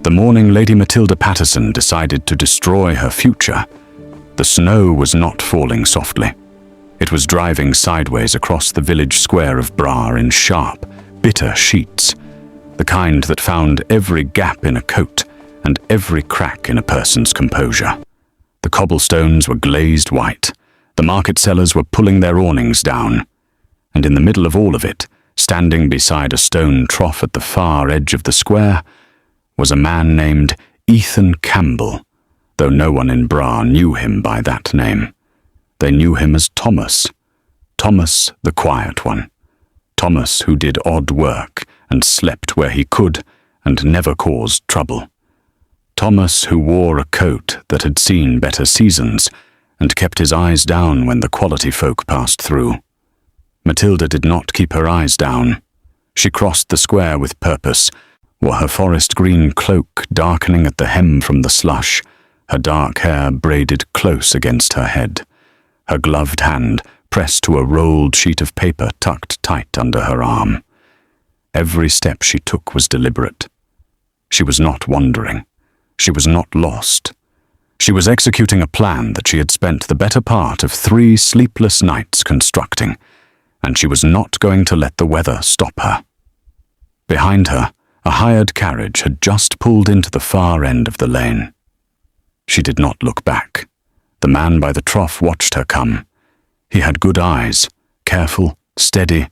The morning Lady Matilda Paterson decided to destroy her future, the snow was not falling softly. It was driving sideways across the village square of Braar in sharp, bitter sheets, the kind that found every gap in a coat and every crack in a person's composure. The cobblestones were glazed white, the market sellers were pulling their awnings down, and in the middle of all of it, standing beside a stone trough at the far edge of the square, was a man named Ethan Campbell, though no one in Braar knew him by that name. They knew him as Thomas. Thomas the quiet one. Thomas who did odd work and slept where he could and never caused trouble. Thomas who wore a coat that had seen better seasons and kept his eyes down when the quality folk passed through. Matilda did not keep her eyes down. She crossed the square with purpose, wore her forest green cloak darkening at the hem from the slush, her dark hair braided close against her head, her gloved hand pressed to a rolled sheet of paper tucked tight under her arm. Every step she took was deliberate. She was not wandering. She was not lost. She was executing a plan that she had spent the better part of 3 sleepless nights constructing, and she was not going to let the weather stop her. Behind her, a hired carriage had just pulled into the far end of the lane. She did not look back. The man by the trough watched her come. He had good eyes, careful, steady,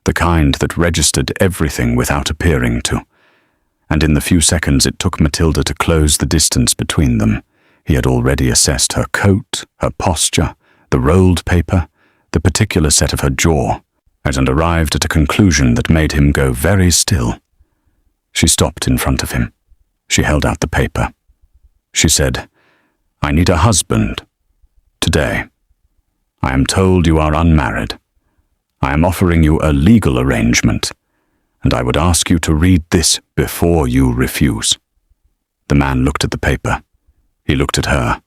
the kind that registered everything without appearing to. And in the few seconds it took Matilda to close the distance between them, he had already assessed her coat, her posture, the rolled paper, the particular set of her jaw, and arrived at a conclusion that made him go very still. She stopped in front of him. She held out the paper. She said, "I need a husband. Today. I am told you are unmarried. I am offering you a legal arrangement, and I would ask you to read this before you refuse." The man looked at the paper. He looked at her,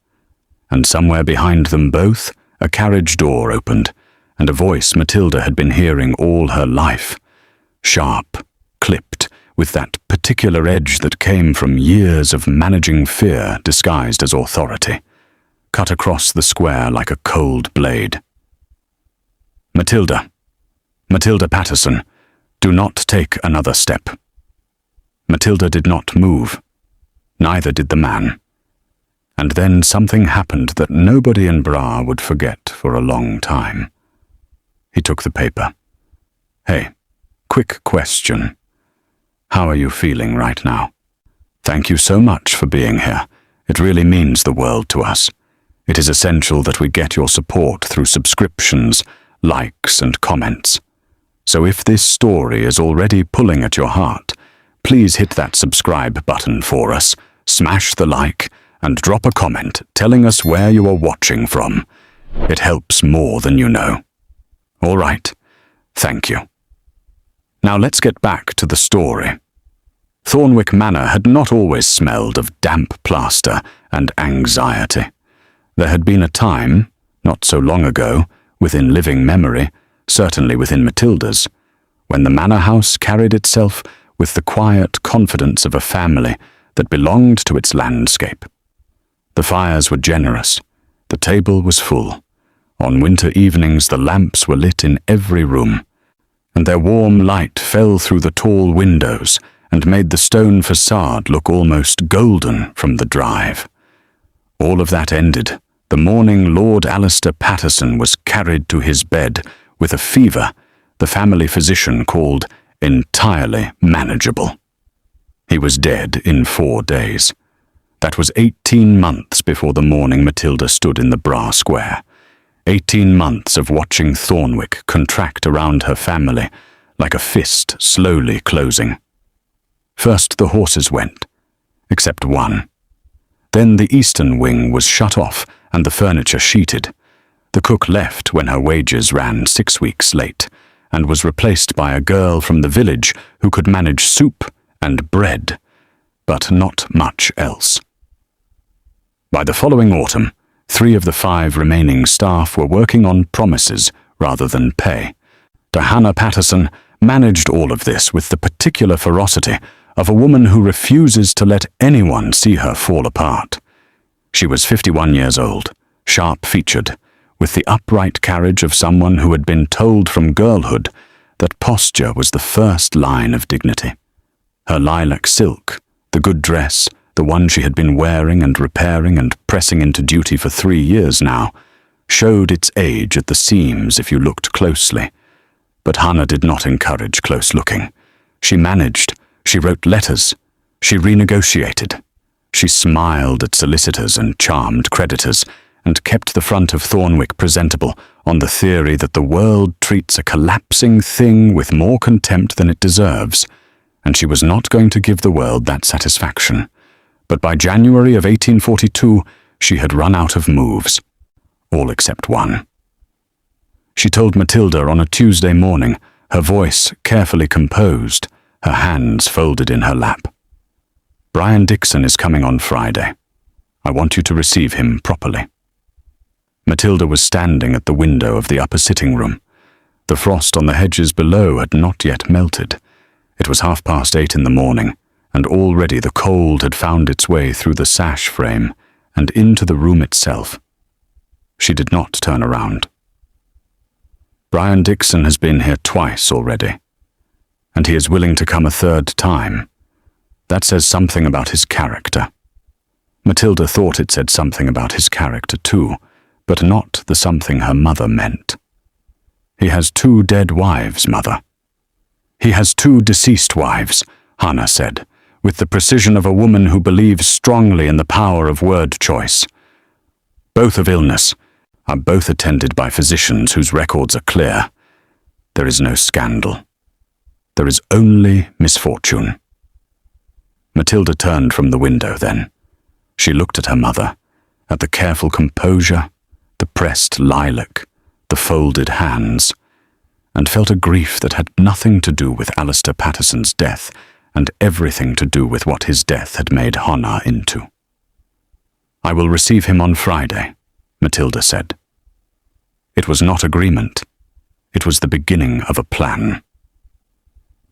and somewhere behind them both, a carriage door opened, and a voice Matilda had been hearing all her life, sharp, clipped, with that particular edge that came from years of managing fear disguised as authority, cut across the square like a cold blade. "Matilda, Matilda Paterson, do not take another step." Matilda did not move. Neither did the man. And then something happened that nobody in Braar would forget for a long time. He took the paper. "Hey, quick question. How are you feeling right now? Thank you so much for being here. It really means the world to us. It is essential that we get your support through subscriptions, likes, and comments. So if this story is already pulling at your heart, please hit that subscribe button for us, smash the like, and drop a comment telling us where you are watching from. It helps more than you know. All right, thank you. Now let's get back to the story. Thornwick Manor had not always smelled of damp plaster and anxiety. There had been a time, not so long ago, within living memory, certainly within Matilda's, when the manor house carried itself with the quiet confidence of a family that belonged to its landscape. The fires were generous. The table was full. On winter evenings the lamps were lit in every room, and their warm light fell through the tall windows and made the stone facade look almost golden from the drive. All of that ended the morning Lord Alistair Paterson was carried to his bed with a fever the family physician called entirely manageable. He was dead in 4 days. That was 18 months before the morning Matilda stood in the Braar Square. 18 months of watching Thornwick contract around her family like a fist slowly closing. First the horses went, except one. Then the eastern wing was shut off and the furniture sheeted. The cook left when her wages ran 6 weeks late and was replaced by a girl from the village who could manage soup and bread, but not much else. By the following autumn, 3 of the 5 remaining staff were working on promises rather than pay. Hannah Paterson managed all of this with the particular ferocity of a woman who refuses to let anyone see her fall apart. She was 51 years old, sharp-featured, with the upright carriage of someone who had been told from girlhood that posture was the first line of dignity. Her lilac silk, the good dress, the one she had been wearing and repairing and pressing into duty for 3 years now, showed its age at the seams if you looked closely. But Hannah did not encourage close looking. She managed, she wrote letters, she renegotiated. She smiled at solicitors and charmed creditors, and kept the front of Thornwick presentable on the theory that the world treats a collapsing thing with more contempt than it deserves, and she was not going to give the world that satisfaction. But by January of 1842, she had run out of moves, all except one. She told Matilda on a Tuesday morning, her voice carefully composed, her hands folded in her lap. "Brian Dixon is coming on Friday. I want you to receive him properly." Matilda was standing at the window of the upper sitting room. The frost on the hedges below had not yet melted. It was 8:30 in the morning, and already the cold had found its way through the sash frame and into the room itself. She did not turn around. "Brian Dixon has been here twice already, and he is willing to come a third time. That says something about his character." Matilda thought it said something about his character too, but not the something her mother meant. "He has 2 dead wives, Mother." "He has 2 deceased wives," Hannah said, with the precision of a woman who believes strongly in the power of word choice. "Both of illness, are both attended by physicians whose records are clear. There is no scandal. There is only misfortune." Matilda turned from the window then. She looked at her mother, at the careful composure, the pressed lilac, the folded hands, and felt a grief that had nothing to do with Alistair Paterson's death and everything to do with what his death had made Hannah into. "I will receive him on Friday," Matilda said. It was not agreement. It was the beginning of a plan.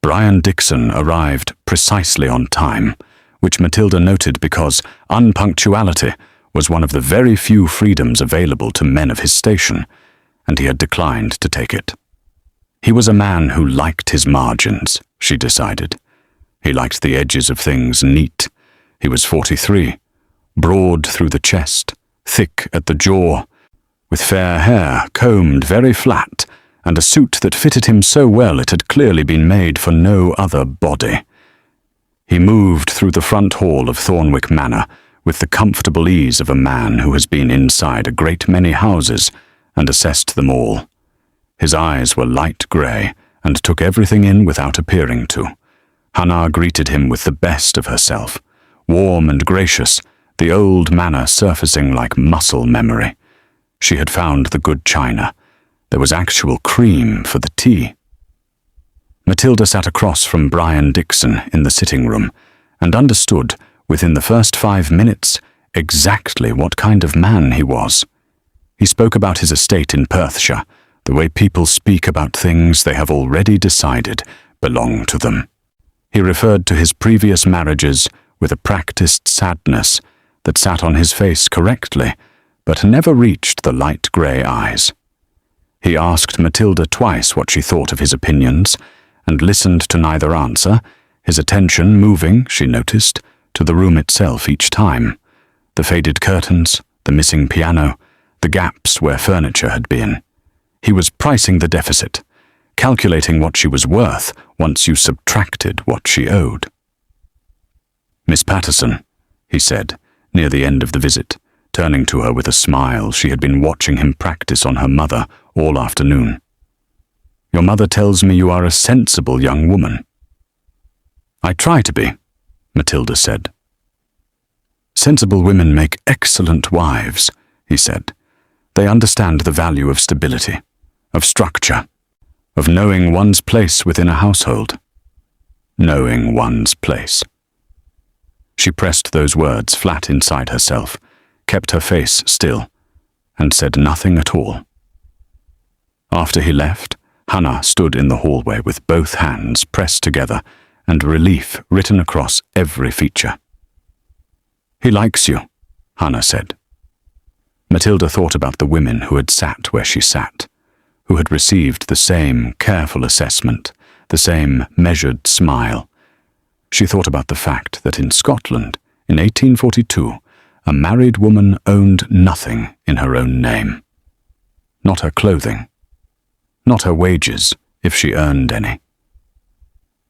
Brian Dixon arrived precisely on time, which Matilda noted because unpunctuality was one of the very few freedoms available to men of his station, and he had declined to take it. He was a man who liked his margins, she decided. He liked the edges of things neat. He was 43, broad through the chest, thick at the jaw, with fair hair combed very flat, and a suit that fitted him so well it had clearly been made for no other body. He moved through the front hall of Thornwick Manor with the comfortable ease of a man who has been inside a great many houses and assessed them all. His eyes were light grey and took everything in without appearing to. Hannah greeted him with the best of herself, warm and gracious, the old manner surfacing like muscle memory. She had found the good china. There was actual cream for the tea. Matilda sat across from Brian Dixon in the sitting room and understood, within the first 5 minutes, exactly what kind of man he was. He spoke about his estate in Perthshire, the way people speak about things they have already decided belong to them. He referred to his previous marriages with a practiced sadness that sat on his face correctly, but never reached the light grey eyes. He asked Matilda twice what she thought of his opinions, and listened to neither answer, his attention moving, she noticed, to the room itself each time. The faded curtains, the missing piano, the gaps where furniture had been. He was pricing the deficit, calculating what she was worth once you subtracted what she owed. "Miss Paterson," he said, near the end of the visit, turning to her with a smile she had been watching him practice on her mother all afternoon. "Your mother tells me you are a sensible young woman." "I try to be," Matilda said. "Sensible women make excellent wives," he said. "They understand the value of stability, of structure, of knowing one's place within a household. Knowing one's place." She pressed those words flat inside herself, kept her face still, and said nothing at all. After he left, Hannah stood in the hallway with both hands pressed together and relief written across every feature. "He likes you," Hannah said. Matilda thought about the women who had sat where she sat, who had received the same careful assessment, the same measured smile. She thought about the fact that in Scotland, in 1842, a married woman owned nothing in her own name. Not her clothing, not her wages, if she earned any.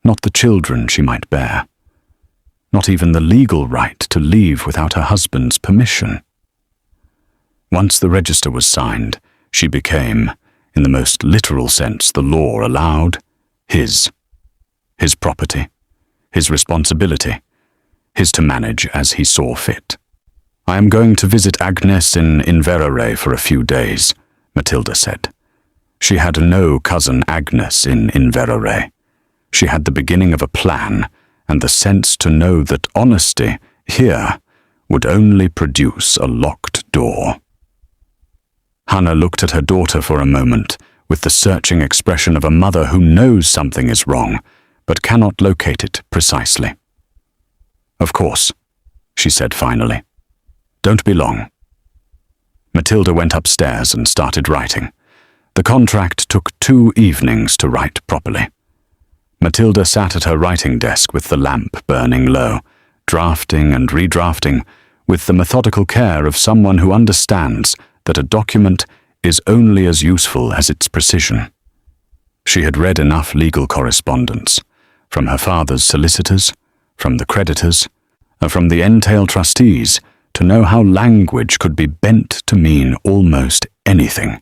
Not the children she might bear. Not even the legal right to leave without her husband's permission. Once the register was signed, she became, in the most literal sense the law allowed, his property, his responsibility, his to manage as he saw fit. "I am going to visit Agnes in Inverary for a few days," Matilda said. She had no cousin Agnes in Inverary. She had the beginning of a plan and the sense to know that honesty, here, would only produce a locked door. Hannah looked at her daughter for a moment with the searching expression of a mother who knows something is wrong, but cannot locate it precisely. "Of course," she said finally. "Don't be long." Matilda went upstairs and started writing. The contract took 2 evenings to write properly. Matilda sat at her writing desk with the lamp burning low, drafting and redrafting with the methodical care of someone who understands that a document is only as useful as its precision. She had read enough legal correspondence, from her father's solicitors, from the creditors, and from the entail trustees, to know how language could be bent to mean almost anything.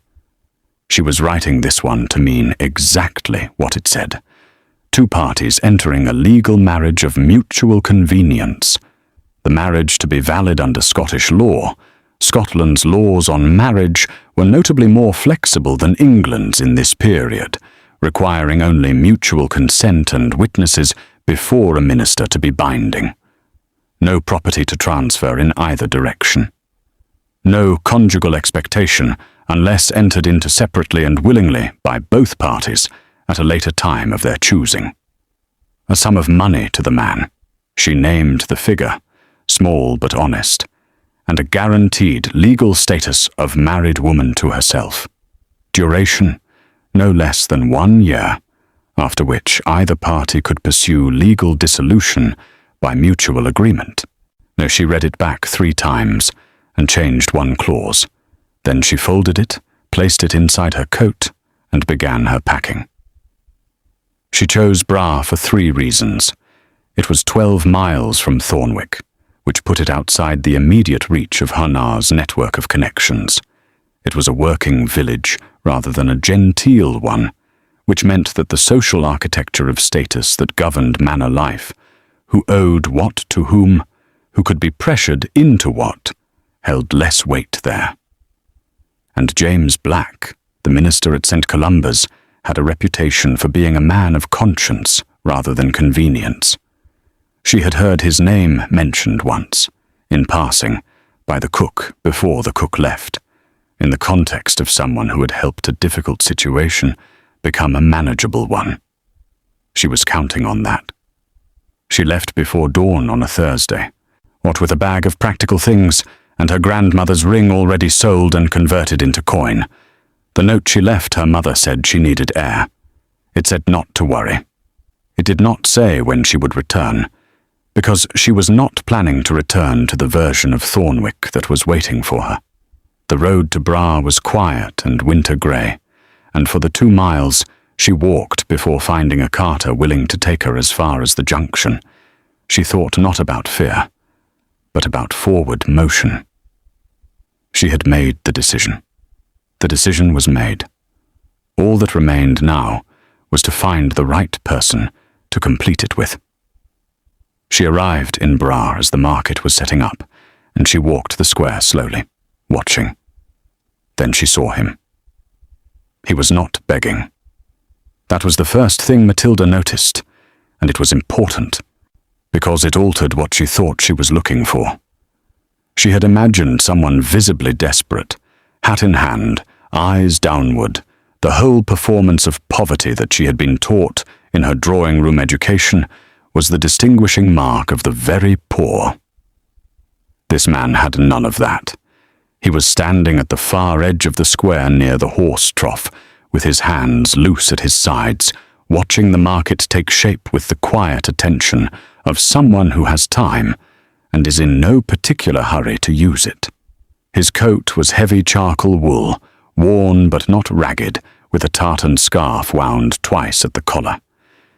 She was writing this one to mean exactly what it said. 2 parties entering a legal marriage of mutual convenience. The marriage to be valid under Scottish law. Scotland's laws on marriage were notably more flexible than England's in this period, requiring only mutual consent and witnesses before a minister to be binding. No property to transfer in either direction. No conjugal expectation unless entered into separately and willingly by both parties at a later time of their choosing. A sum of money to the man. She named the figure, small but honest, and a guaranteed legal status of married woman to herself. Duration, no less than 1 year, after which either party could pursue legal dissolution by mutual agreement. No, she read it back 3 times and changed 1 clause. Then she folded it, placed it inside her coat, and began her packing. She chose Braar for 3 reasons. It was 12 miles from Thornwick, which put it outside the immediate reach of Hannah's network of connections. It was a working village rather than a genteel one, which meant that the social architecture of status that governed manor life, who owed what to whom, who could be pressured into what, held less weight there. And James Black, the minister at St. Columba's, had a reputation for being a man of conscience rather than convenience. She had heard his name mentioned once, in passing, by the cook before the cook left, in the context of someone who had helped a difficult situation become a manageable one. She was counting on that. She left before dawn on a Thursday, what with a bag of practical things and her grandmother's ring already sold and converted into coin. The note she left her mother said she needed air. It said not to worry. It did not say when she would return, because she was not planning to return to the version of Thornwick that was waiting for her. The road to Braar was quiet and winter grey, and for the 2 miles she walked before finding a carter willing to take her as far as the junction. She thought not about fear, but about forward motion. She had made the decision. The decision was made. All that remained now was to find the right person to complete it with. She arrived in Braar as the market was setting up, and she walked the square slowly, watching. Then she saw him. He was not begging. That was the first thing Matilda noticed, and it was important, because it altered what she thought she was looking for. She had imagined someone visibly desperate, hat in hand, eyes downward, the whole performance of poverty that she had been taught in her drawing-room education was the distinguishing mark of the very poor. This man had none of that. He was standing at the far edge of the square near the horse trough, with his hands loose at his sides, watching the market take shape with the quiet attention of someone who has time and is in no particular hurry to use it. His coat was heavy charcoal wool, worn but not ragged, with a tartan scarf wound twice at the collar.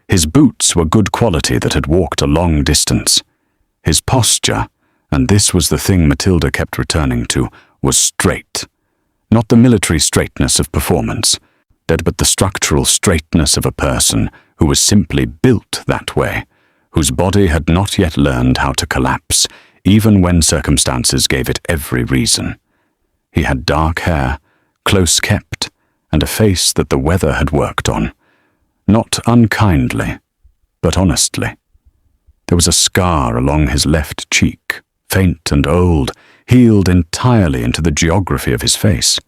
His boots were good quality that had walked a long distance. His posture, and this was the thing Matilda kept returning to, was straight. Not the military straightness of performance, but the structural straightness of a person who was simply built that way, whose body had not yet learned how to collapse, even when circumstances gave it every reason. He had dark hair, close kept, and a face that the weather had worked on, not unkindly, but honestly. There was a scar along his left cheek, faint and old, healed entirely into the geography of his face.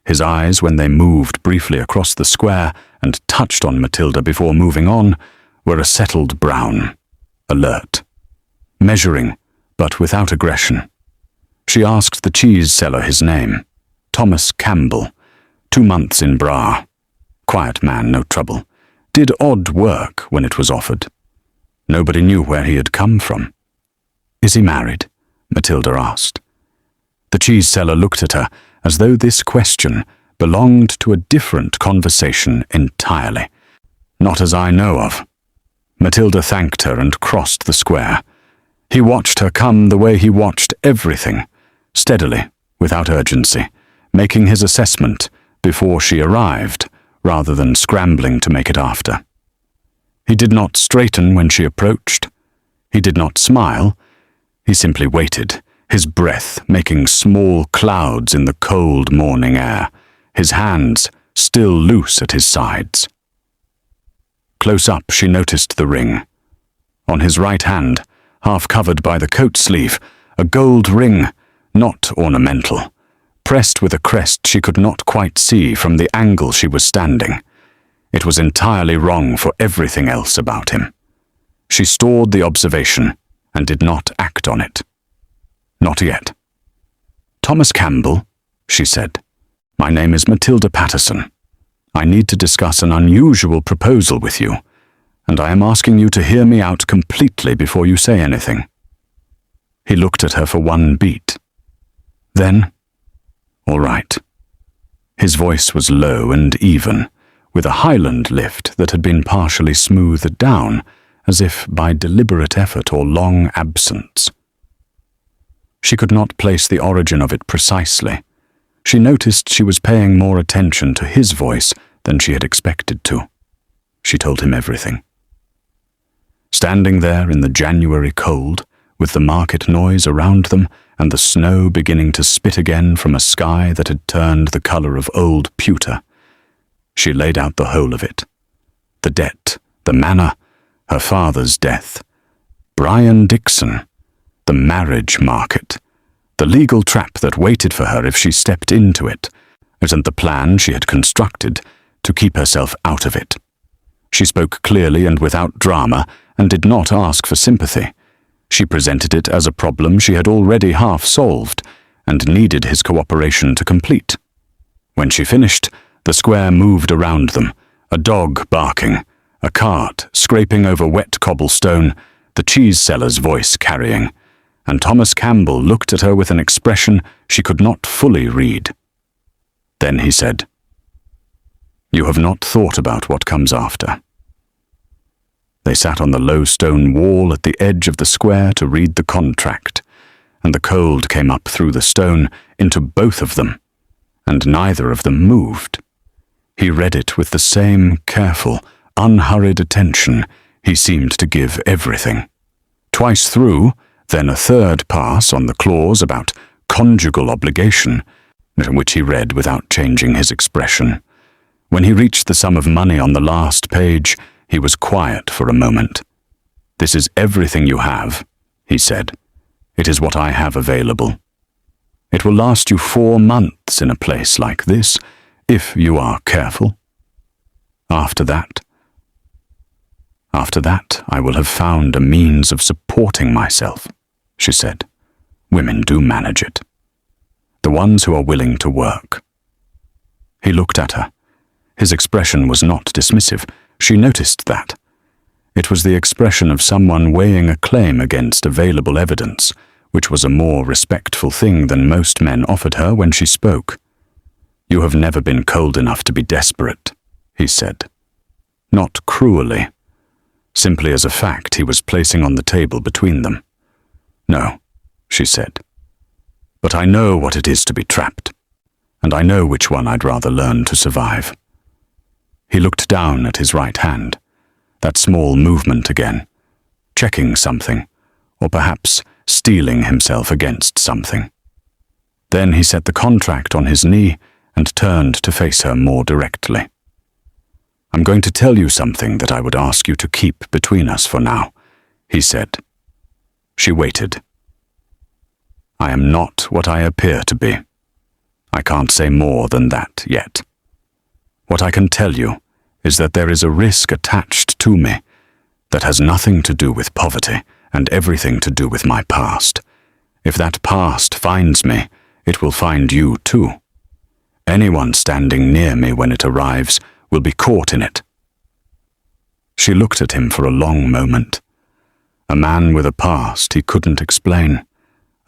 His eyes, when they moved briefly across the square and touched on Matilda before moving on, were a settled brown, alert, measuring, but without aggression. She asked the cheese seller his name, Thomas Campbell, 2 months in Braar. Quiet man, no trouble. Did odd work when it was offered. Nobody knew where he had come from. Is he married? Matilda asked. The cheese seller looked at her as though this question belonged to a different conversation entirely. Not as I know of. Matilda thanked her and crossed the square. He watched her come the way he watched everything, steadily, without urgency, making his assessment before she arrived, rather than scrambling to make it after. He did not straighten when she approached. He did not smile. He simply waited, his breath making small clouds in the cold morning air, his hands still loose at his sides. Close up, she noticed the ring. On his right hand, half covered by the coat sleeve, a gold ring, not ornamental, pressed with a crest she could not quite see from the angle she was standing. It was entirely wrong for everything else about him. She stored the observation and did not act on it. Not yet. Thomas Campbell, she said. My name is Matilda Paterson. I need to discuss an unusual proposal with you, and I am asking you to hear me out completely before you say anything. He looked at her for one beat. Then, all right. His voice was low and even, with a Highland lift that had been partially smoothed down, as if by deliberate effort or long absence. She could not place the origin of it precisely. She noticed she was paying more attention to his voice than she had expected to. She told him everything. Standing there in the January cold, with the market noise around them and the snow beginning to spit again from a sky that had turned the color of old pewter, she laid out the whole of it. The debt, the manor, her father's death, Brian Dixon, the marriage market, the legal trap that waited for her if she stepped into it, and the plan she had constructed to keep herself out of it. She spoke clearly and without drama, and did not ask for sympathy. She presented it as a problem she had already half solved, and needed his cooperation to complete. When she finished, the square moved around them, a dog barking, a cart scraping over wet cobblestone, the cheese seller's voice carrying, and Thomas Campbell looked at her with an expression she could not fully read. Then he said, "You have not thought about what comes after." They sat on the low stone wall at the edge of the square to read the contract, and the cold came up through the stone into both of them, and neither of them moved. He read it with the same careful, unhurried attention he seemed to give everything. Twice through, then a third pass on the clause about conjugal obligation, which he read without changing his expression. When he reached the sum of money on the last page, he was quiet for a moment. "This is everything you have," he said. "It is what I have available. It will last you 4 months in a place like this, if you are careful. After that, After that, I will have found a means of supporting myself, she said. Women do manage it. The ones who are willing to work. He looked at her. His expression was not dismissive. She noticed that. It was the expression of someone weighing a claim against available evidence, which was a more respectful thing than most men offered her when she spoke. You have never been cold enough to be desperate, he said. Not cruelly. Simply as a fact he was placing on the table between them. No, she said. But I know what it is to be trapped, and I know which one I'd rather learn to survive. He looked down at his right hand, that small movement again, checking something, or perhaps steeling himself against something. Then he set the contract on his knee and turned to face her more directly. I'm going to tell you something that I would ask you to keep between us for now, he said. She waited. I am not what I appear to be. I can't say more than that yet. What I can tell you is that there is a risk attached to me that has nothing to do with poverty and everything to do with my past. If that past finds me, it will find you too. Anyone standing near me when it arrives will be caught in it. She looked at him for a long moment. A man with a past he couldn't explain,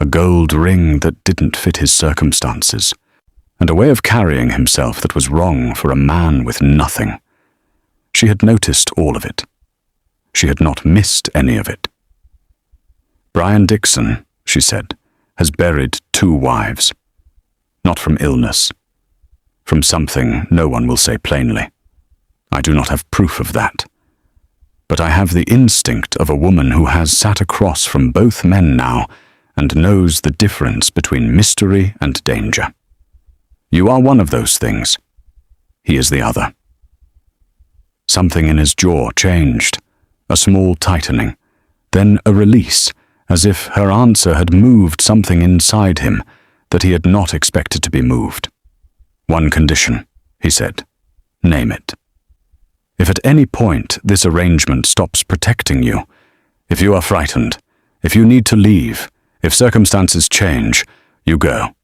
a gold ring that didn't fit his circumstances, and a way of carrying himself that was wrong for a man with nothing. She had noticed all of it. She had not missed any of it. Brian Dixon, she said, has buried 2 wives. Not from illness. From something no one will say plainly. I do not have proof of that. But I have the instinct of a woman who has sat across from both men now and knows the difference between mystery and danger. You are one of those things. He is the other. Something in his jaw changed, a small tightening, then a release, as if her answer had moved something inside him that he had not expected to be moved. One condition, he said. Name it. If at any point this arrangement stops protecting you, if you are frightened, if you need to leave, if circumstances change, you go.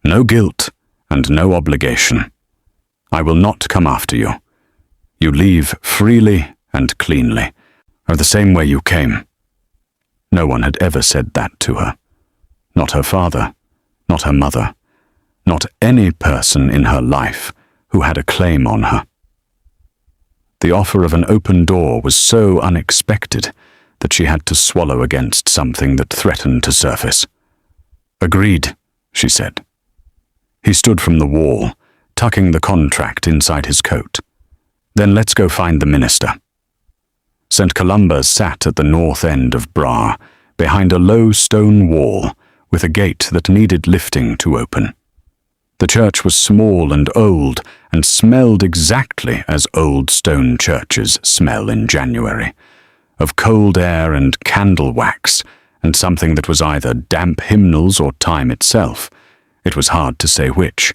No guilt and no obligation. I will not come after you. You leave freely and cleanly, or the same way you came. No one had ever said that to her. Not her father, not her mother, not any person in her life who had a claim on her. The offer of an open door was so unexpected that she had to swallow against something that threatened to surface. Agreed, she said. He stood from the wall, tucking the contract inside his coat. Then let's go find the minister. St. Columba sat at the north end of Braar, behind a low stone wall, with a gate that needed lifting to open. The church was small and old, and smelled exactly as old stone churches smell in January, of cold air and candle wax, and something that was either damp hymnals or time itself. It was hard to say which.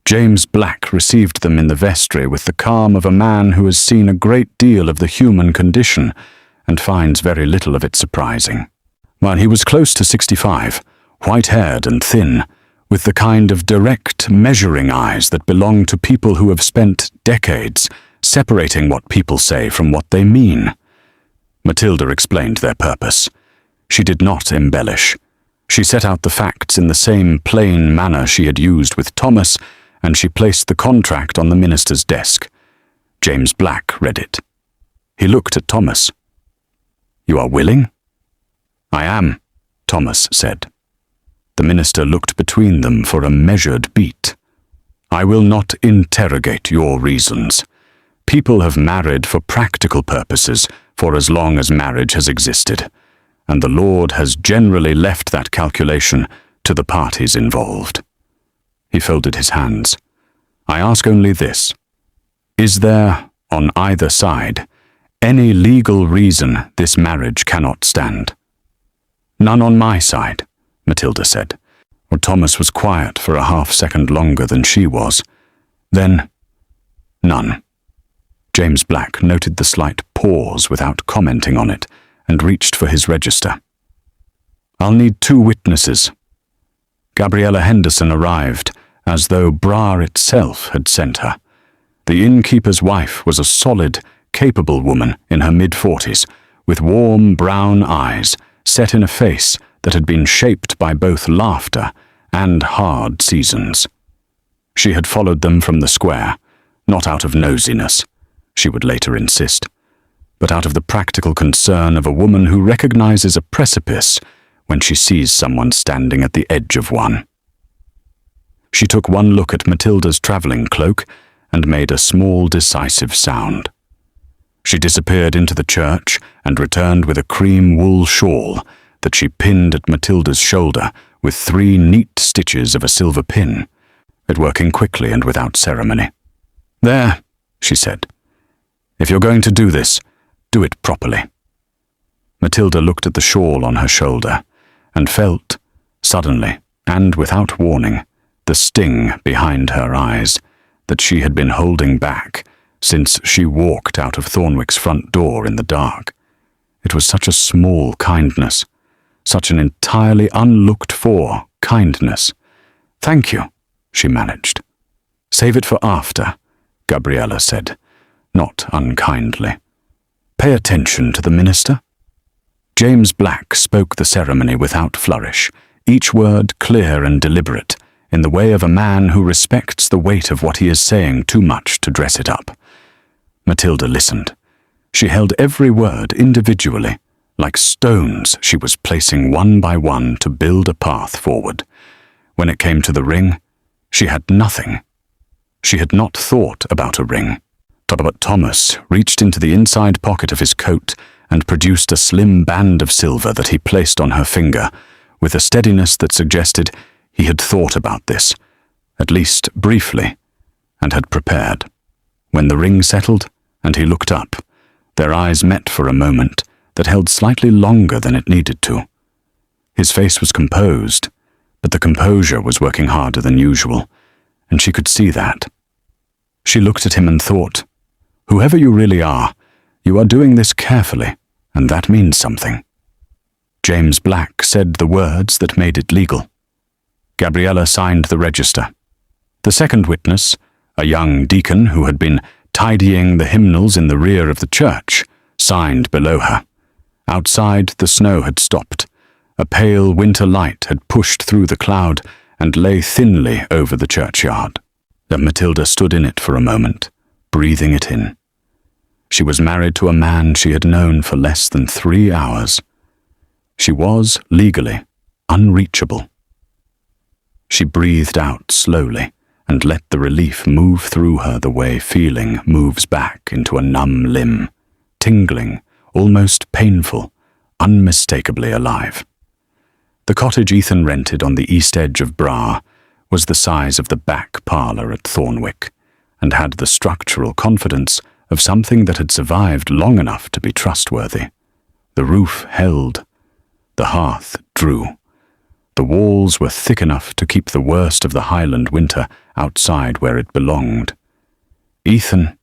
James Black received them in the vestry with the calm of a man who has seen a great deal of the human condition and finds very little of it surprising. While he was close to 65, white-haired and thin, with the kind of direct, measuring eyes that belong to people who have spent decades separating what people say from what they mean. Matilda explained their purpose. She did not embellish. She set out the facts in the same plain manner she had used with Thomas, and she placed the contract on the minister's desk. James Black read it. He looked at Thomas. You are willing? I am, Thomas said. The minister looked between them for a measured beat. I will not interrogate your reasons. People have married for practical purposes for as long as marriage has existed, and the Lord has generally left that calculation to the parties involved. He folded his hands. I ask only this. Is there, on either side, any legal reason this marriage cannot stand? None on my side, Matilda said, or Thomas was quiet for a half-second longer than she was. Then, none. James Black noted the slight pause without commenting on it and reached for his register. "I'll need 2 witnesses." Gabriella Henderson arrived, as though Braar itself had sent her. The innkeeper's wife was a solid, capable woman in her mid-40s, with warm brown eyes set in a face that had been shaped by both laughter and hard seasons. She had followed them from the square, not out of nosiness, she would later insist, but out of the practical concern of a woman who recognizes a precipice when she sees someone standing at the edge of one. She took one look at Matilda's travelling cloak and made a small, decisive sound. She disappeared into the church and returned with a cream wool shawl that she pinned at Matilda's shoulder with 3 neat stitches of a silver pin, it working quickly and without ceremony. "There," she said. "If you're going to do this, do it properly." Matilda looked at the shawl on her shoulder and felt, suddenly and without warning, the sting behind her eyes that she had been holding back since she walked out of Thornwick's front door in the dark. It was such a small kindness, such an entirely unlooked-for kindness. "Thank you," she managed. "Save it for after," Gabriella said, not unkindly. "Pay attention to the minister." James Black spoke the ceremony without flourish, each word clear and deliberate, in the way of a man who respects the weight of what he is saying too much to dress it up. Matilda listened. She held every word individually, like stones she was placing one by one to build a path forward. When it came to the ring, she had nothing. She had not thought about a ring. But Thomas reached into the inside pocket of his coat and produced a slim band of silver that he placed on her finger, with a steadiness that suggested he had thought about this, at least briefly, and had prepared. When the ring settled and he looked up, their eyes met for a moment that held slightly longer than it needed to. His face was composed, but the composure was working harder than usual, and she could see that. She looked at him and thought, "Whoever you really are, you are doing this carefully, and that means something." James Black said the words that made it legal. Gabriella signed the register. The second witness, a young deacon who had been tidying the hymnals in the rear of the church, signed below her. Outside, the snow had stopped. A pale winter light had pushed through the cloud and lay thinly over the churchyard. Matilda stood in it for a moment, breathing it in. She was married to a man she had known for less than 3 hours. She was, legally, unreachable. She breathed out slowly and let the relief move through her the way feeling moves back into a numb limb, tingling, almost painful, unmistakably alive. The cottage Ethan rented on the east edge of Braar was the size of the back parlour at Thornwick, and had the structural confidence of something that had survived long enough to be trustworthy. The roof held. The hearth drew. The walls were thick enough to keep the worst of the Highland winter outside where it belonged. Ethan,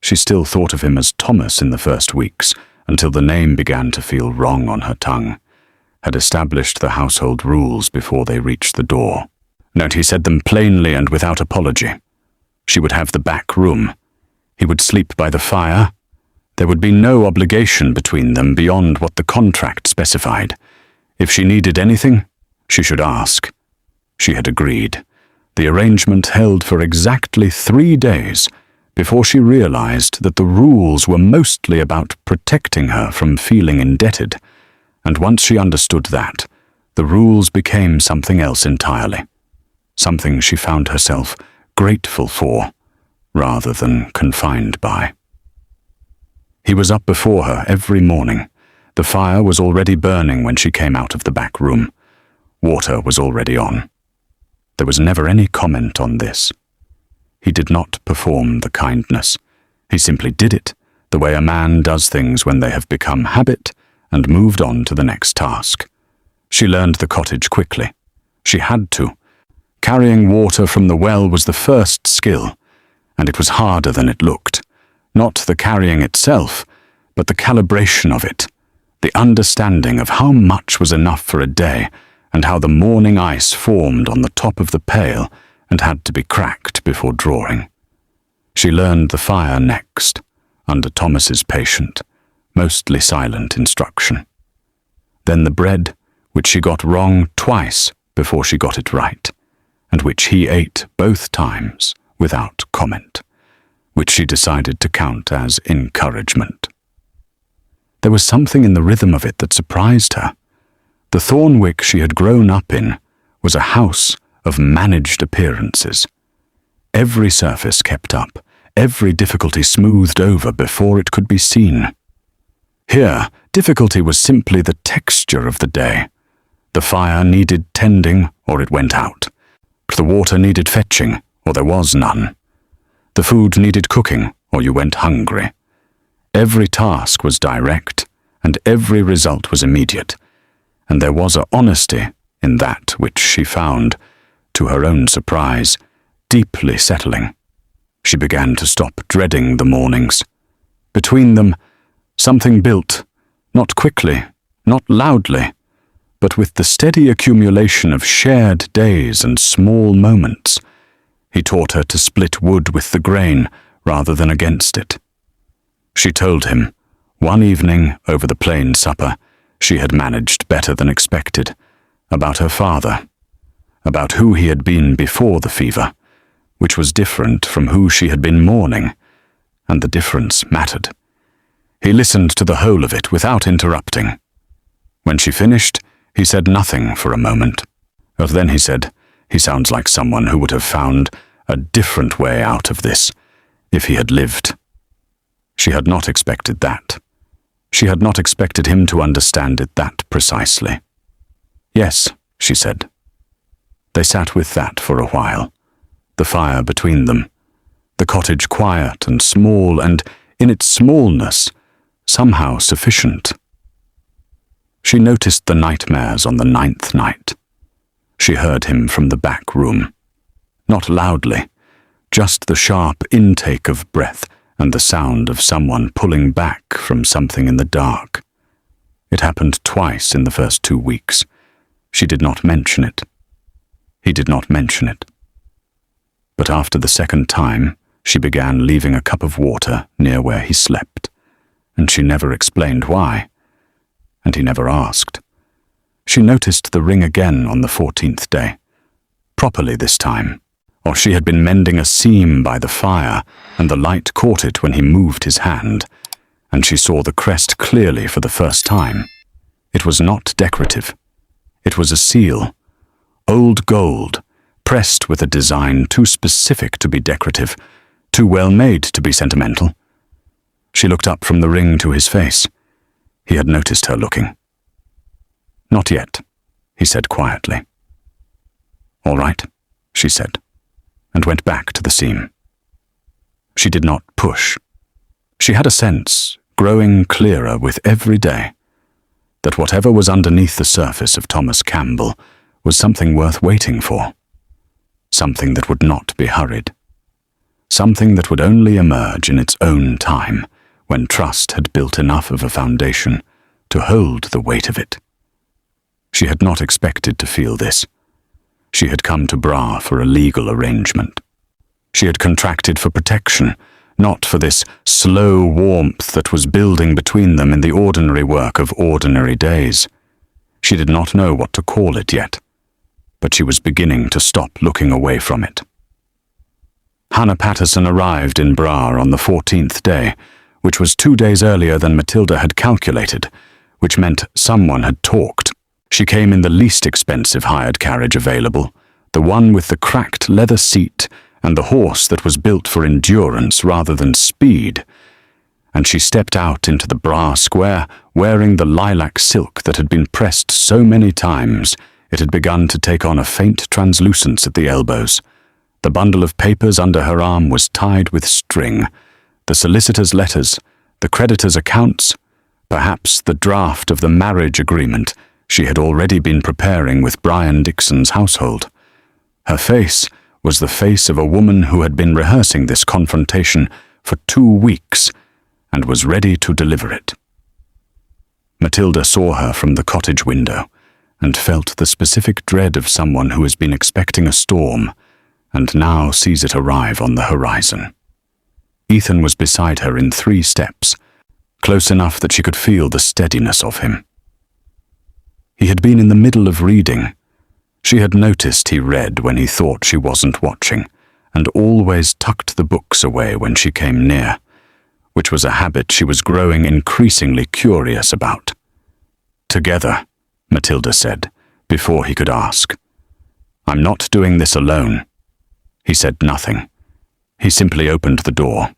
she still thought of him as Thomas in the first weeks, until the name began to feel wrong on her tongue, had established the household rules before they reached the door. Note, he said them plainly and without apology. She would have the back room. He would sleep by the fire. There would be no obligation between them beyond what the contract specified. If she needed anything, she should ask. She had agreed. The arrangement held for exactly 3 days before she realized that the rules were mostly about protecting her from feeling indebted, and once she understood that, the rules became something else entirely, something she found herself grateful for, rather than confined by. He was up before her every morning. The fire was already burning when she came out of the back room. Water was already on. There was never any comment on this. He did not perform the kindness. He simply did it, the way a man does things when they have become habit, and moved on to the next task. She learned the cottage quickly. She had to. Carrying water from the well was the first skill, and it was harder than it looked. Not the carrying itself, but the calibration of it, the understanding of how much was enough for a day, and how the morning ice formed on the top of the pail and had to be cracked before drawing. She learned the fire next, under Thomas's patient, mostly silent instruction. Then the bread, which she got wrong twice before she got it right, and which he ate both times without comment, which she decided to count as encouragement. There was something in the rhythm of it that surprised her. The Thornwick she had grown up in was a house of managed appearances. Every surface kept up, every difficulty smoothed over before it could be seen. Here, difficulty was simply the texture of the day. The fire needed tending, or it went out. The water needed fetching, or there was none. The food needed cooking, or you went hungry. Every task was direct, and every result was immediate, and there was an honesty in that which she found, to her own surprise, deeply settling. She began to stop dreading the mornings. Between them, something built, not quickly, not loudly, but with the steady accumulation of shared days and small moments. He taught her to split wood with the grain rather than against it. She told him, one evening over the plain supper, she had managed better than expected, about her father, about who he had been before the fever, which was different from who she had been mourning, and the difference mattered. He listened to the whole of it without interrupting. When she finished, he said nothing for a moment. But then he said, "He sounds like someone who would have found a different way out of this, if he had lived." She had not expected that. She had not expected him to understand it that precisely. "Yes," she said. They sat with that for a while, the fire between them, the cottage quiet and small, and in its smallness, somehow sufficient. She noticed the nightmares on the 9th night. She heard him from the back room. Not loudly, just the sharp intake of breath and the sound of someone pulling back from something in the dark. It happened twice in the first 2 weeks. She did not mention it. He did not mention it. But after the second time, she began leaving a cup of water near where he slept, and she never explained why, and he never asked. She noticed the ring again on the 14th day, properly this time, or she had been mending a seam by the fire, and the light caught it when he moved his hand, and she saw the crest clearly for the first time. It was not decorative. It was a seal, old gold, pressed with a design too specific to be decorative, too well made to be sentimental. She looked up from the ring to his face. He had noticed her looking. "Not yet," he said quietly. "All right," she said, and went back to the seam. She did not push. She had a sense, growing clearer with every day, that whatever was underneath the surface of Thomas Campbell was something worth waiting for, something that would not be hurried, something that would only emerge in its own time when trust had built enough of a foundation to hold the weight of it. She had not expected to feel this. She had come to Braar for a legal arrangement. She had contracted for protection, not for this slow warmth that was building between them in the ordinary work of ordinary days. She did not know what to call it yet, but she was beginning to stop looking away from it. Hannah Paterson arrived in Braar on the 14th day, which was 2 days earlier than Matilda had calculated, which meant someone had talked. She came in the least expensive hired carriage available, the one with the cracked leather seat and the horse that was built for endurance rather than speed, and she stepped out into the Braar square wearing the lilac silk that had been pressed so many times it had begun to take on a faint translucence at the elbows. The bundle of papers under her arm was tied with string, the solicitor's letters, the creditor's accounts, perhaps the draft of the marriage agreement she had already been preparing with Brian Dixon's household. Her face was the face of a woman who had been rehearsing this confrontation for 2 weeks, and was ready to deliver it. Matilda saw her from the cottage window and felt the specific dread of someone who has been expecting a storm and now sees it arrive on the horizon. Ethan was beside her in 3 steps, close enough that she could feel the steadiness of him. He had been in the middle of reading. She had noticed he read when he thought she wasn't watching, and always tucked the books away when she came near, which was a habit she was growing increasingly curious about. "Together," Matilda said, before he could ask. "I'm not doing this alone." He said nothing. He simply opened the door.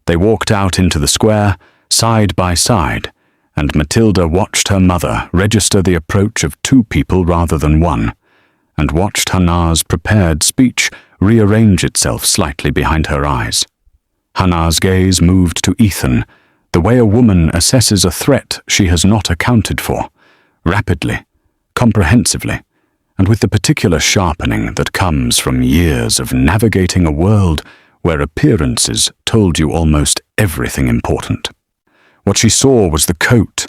They walked out into the square, side by side, and Matilda watched her mother register the approach of 2 people rather than 1, and watched Hannah's prepared speech rearrange itself slightly behind her eyes. Hannah's gaze moved to Ethan, the way a woman assesses a threat she has not accounted for, rapidly, comprehensively, and with the particular sharpening that comes from years of navigating a world where appearances told you almost everything important. What she saw was the coat,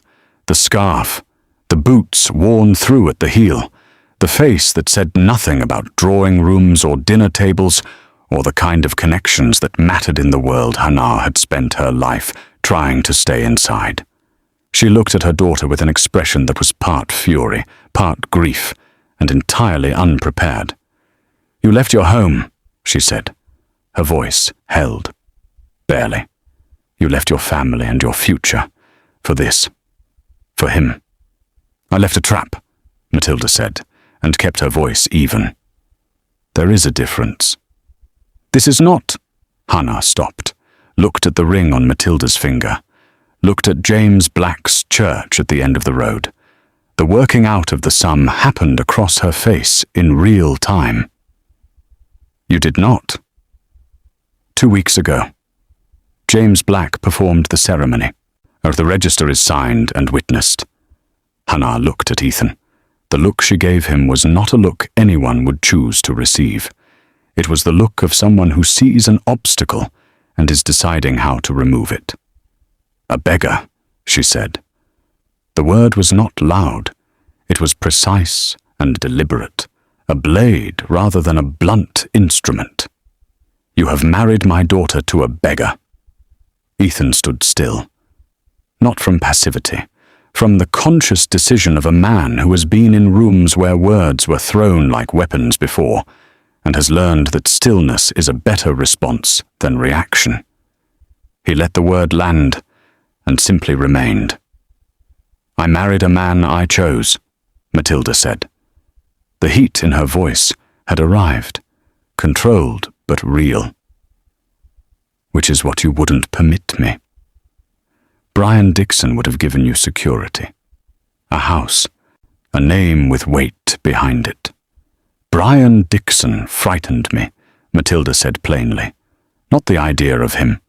the scarf, the boots worn through at the heel, the face that said nothing about drawing rooms or dinner tables, or the kind of connections that mattered in the world Hannah had spent her life trying to stay inside. She looked at her daughter with an expression that was part fury, part grief, and entirely unprepared. "You left your home," she said. Her voice held. "Barely. You left your family and your future. For this. For him." "I left a trap," Matilda said, and kept her voice even. "There is a difference." "This is not—" Hannah stopped, looked at the ring on Matilda's finger, looked at James Black's church at the end of the road. The working out of the sum happened across her face in real time. "You did not." 2 weeks ago. James Black performed the ceremony, or the register is signed and witnessed. Hannah looked at Ethan. The look she gave him was not a look anyone would choose to receive. It was the look of someone who sees an obstacle and is deciding how to remove it. "A beggar," she said. The word was not loud. It was precise and deliberate, a blade rather than a blunt instrument. "You have married my daughter to a beggar." Ethan stood still. Not from passivity, from the conscious decision of a man who has been in rooms where words were thrown like weapons before, and has learned that stillness is a better response than reaction. He let the word land and simply remained. "I married a man I chose," Matilda said. The heat in her voice had arrived, controlled but real. "Which is what you wouldn't permit me. Brian Dixon would have given you security, a house, a name with weight behind it." "Brian Dixon frightened me," Matilda said plainly. "Not the idea of him,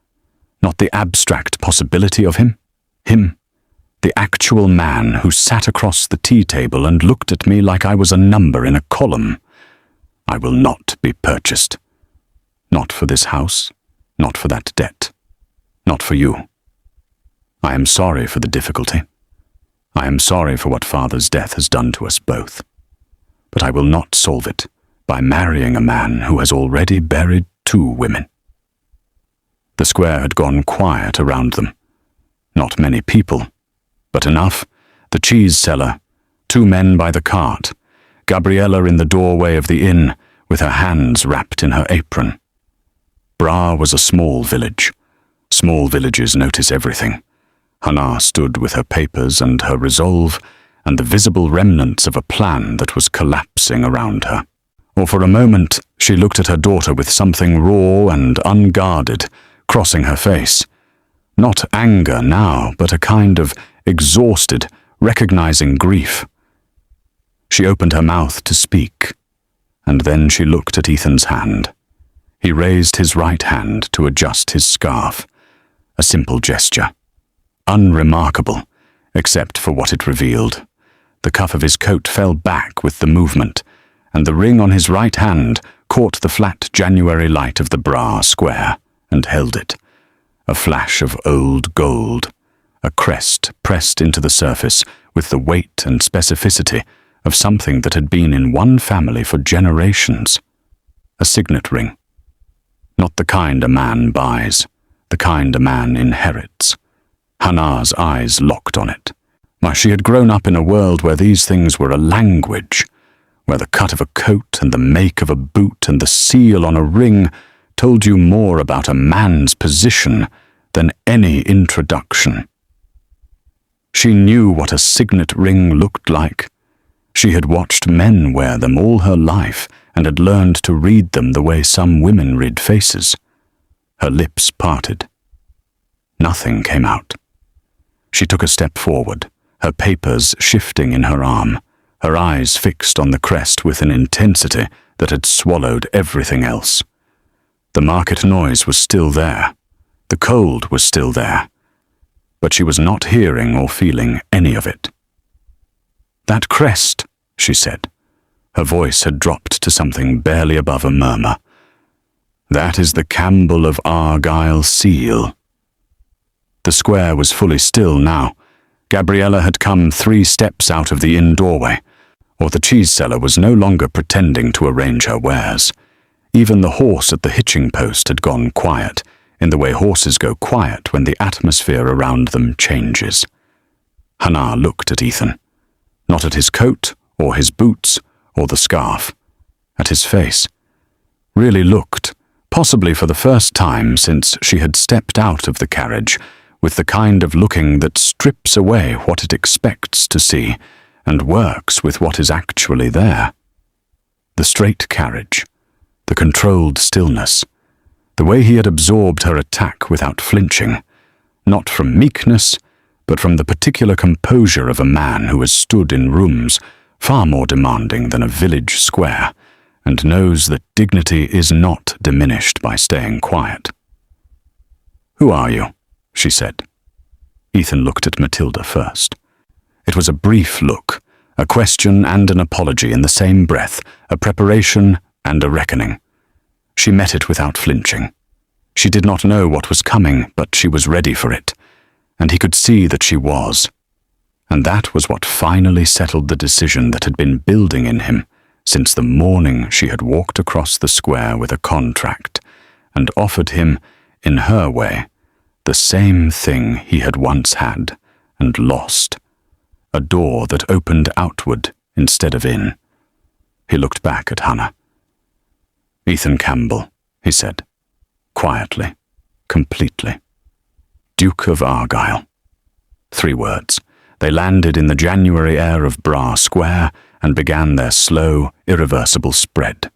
not the abstract possibility of him. Him, the actual man who sat across the tea table and looked at me like I was a number in a column. I will not be purchased. Not for this house, not for that debt, not for you. I am sorry for the difficulty. I am sorry for what Father's death has done to us both. But I will not solve it by marrying a man who has already buried 2 women." The square had gone quiet around them. Not many people, but enough. The cheese seller, 2 men by the cart, Gabriella in the doorway of the inn with her hands wrapped in her apron. Braar was a small village. Small villages notice everything. Hannah stood with her papers and her resolve and the visible remnants of a plan that was collapsing around her. Or for a moment, she looked at her daughter with something raw and unguarded crossing her face. Not anger now, but a kind of exhausted, recognizing grief. She opened her mouth to speak, and then she looked at Ethan's hand. He raised his right hand to adjust his scarf. A simple gesture. Unremarkable, except for what it revealed. The cuff of his coat fell back with the movement, and the ring on his right hand caught the flat January light of the Braar square and held it, a flash of old gold, a crest pressed into the surface with the weight and specificity of something that had been in one family for generations. A signet ring. Not the kind a man buys, the kind a man inherits. Hannah's eyes locked on it. Why, she had grown up in a world where these things were a language, where the cut of a coat and the make of a boot and the seal on a ring told you more about a man's position than any introduction. She knew what a signet ring looked like. She had watched men wear them all her life and had learned to read them the way some women read faces. Her lips parted. Nothing came out. She took a step forward, her papers shifting in her arm, her eyes fixed on the crest with an intensity that had swallowed everything else. The market noise was still there. The cold was still there. But she was not hearing or feeling any of it. "That crest," she said. Her voice had dropped to something barely above a murmur. "That is the Campbell of Argyll seal." The square was fully still now. Gabriella had come 3 steps out of the inn doorway, or the cheese seller was no longer pretending to arrange her wares. Even the horse at the hitching post had gone quiet, in the way horses go quiet when the atmosphere around them changes. Hannah looked at Ethan, not at his coat or his boots or the scarf, at his face. Really looked, possibly for the first time since she had stepped out of the carriage, with the kind of looking that strips away what it expects to see and works with what is actually there. The straight carriage, the controlled stillness, the way he had absorbed her attack without flinching, not from meekness, but from the particular composure of a man who has stood in rooms far more demanding than a village square, and knows that dignity is not diminished by staying quiet. "Who are you?" she said. Ethan looked at Matilda first. It was a brief look, a question and an apology in the same breath, a preparation and a reckoning. She met it without flinching. She did not know what was coming, but she was ready for it, and he could see that she was. And that was what finally settled the decision that had been building in him since the morning she had walked across the square with a contract and offered him, in her way, the same thing he had once had and lost, a door that opened outward instead of in. He looked back at Hannah. "Ethan Campbell," he said, quietly, completely. "Duke of Argyll." 3 words. They landed in the January air of Braar Square and began their slow, irreversible spread,